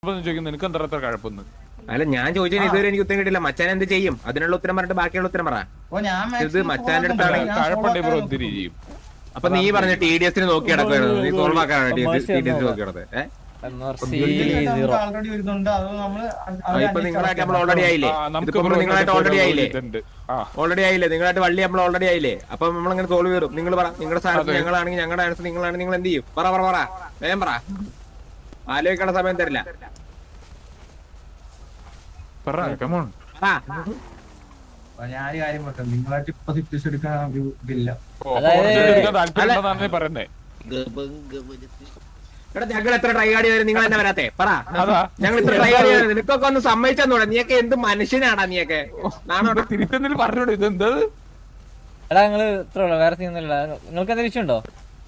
ചോദിക്കുന്നത് നിനക്ക് എന്താ അത്ര കഴപ്പൊന്ന്? അല്ല ഞാൻ ചോദിച്ചതിന് ഇതുവരെ എനിക്ക് ഉത്തരം കിട്ടില്ല. മച്ചാൻ എന്ത് ചെയ്യും? അതിനുള്ള ഉത്തരം പറഞ്ഞിട്ട് ബാക്കിയുള്ള ഉത്തരം പറ. ഇത് മച്ചാന്റെ അടുത്താണ് കഴപ്പുണ്ടെ ബ്രോ എന്തിരി ചെയ്യും? അപ്പൊ നീ പറഞ്ഞ TDS നോക്കി കിടക്കുവായിരുന്നു, നീ സോൾവ് ആക്കാനാണ് TDS നോക്കി കിടന്നത്. ഇപ്പൊ നിങ്ങളായിട്ട് നമ്മൾ ഓൾറെഡി ആയില്ലേ? നിങ്ങളായിട്ട് ഓൾറെഡി ആയില്ലേ? ഓൾറെഡി ആയില്ലേ? നിങ്ങളായിട്ട് വള്ളി നമ്മൾ ഓൾറെഡി ആയില്ലേ? അപ്പൊ നമ്മളിങ്ങനെ സോൾവ് ചെയ്യും. നിങ്ങൾ പറ, നിങ്ങളുടെ സ്ഥാനത്ത് ഞങ്ങളാണെങ്കിൽ ഞങ്ങളുടെ ആൻസർ നിങ്ങളാണെങ്കിൽ നിങ്ങൾ എന്ത് ചെയ്യും? പറ പറ പറ, വേഗം പറ. ആലോചിക്കേണ്ട സമയം തരില്ല. ഞാനൊരു കാര്യം പറയാം, നിങ്ങളായിട്ട് ഇപ്പൊ സിറ്റുവേഷൻ എടുക്കാൻ ഒരു ഇതില്ല. ഞങ്ങൾ എത്ര ട്രൈ ആടി വരും, നിങ്ങൾ തന്നെ വരാത്തെ പറ. ഞങ്ങൾ ഇത്ര ട്രൈ ആടി വരും, നിനക്കൊക്കെ ഒന്ന് സമ്മതിച്ചൂടെ? നീയൊക്കെ എന്ത് മനുഷ്യനാടാ നീയൊക്കെ? തിരിച്ചെന്തിന് പറഞ്ഞോളൂ, ഇത് എന്താ? എടാ നിങ്ങള് ഇത്ര വേറെ ചെയ്യുന്നില്ല, നിങ്ങൾക്ക് എന്തെങ്കിലും ഇഷ്യൂ ഉണ്ടോ?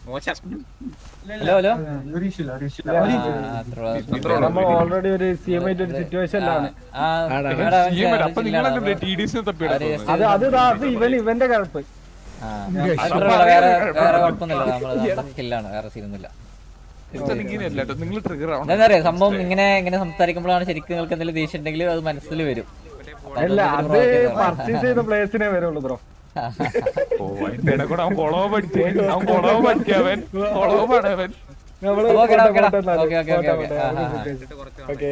മോശം. ഹലോ ഹലോ, നമ്മൾ ഓൾറെഡി ഒരു സിഎമായിട്ട് ഒരു സിറ്റുവേഷനിലാണ്. അത് ഇവന്റെ കഴപ്പ്. വേറെ വേറെ കുഴപ്പമൊന്നുമില്ല, നമ്മള് കില്ലാണ്, വേറെ സീനൊന്നുമില്ല. എന്താ പറയാ സംഭവം, ഇങ്ങനെ ഇങ്ങനെ സംസാരിക്കുമ്പോഴാണ് ശരിക്കും നിങ്ങൾക്ക് എന്തെങ്കിലും ദേഷ്യം ഉണ്ടെങ്കിൽ അത് മനസ്സിൽ വരും. അല്ല, അത് പർച്ചേസ് ചെയ്ത പ്ലേസിനെ വരുള്ളൂ ബ്രോ. Okay okay okay.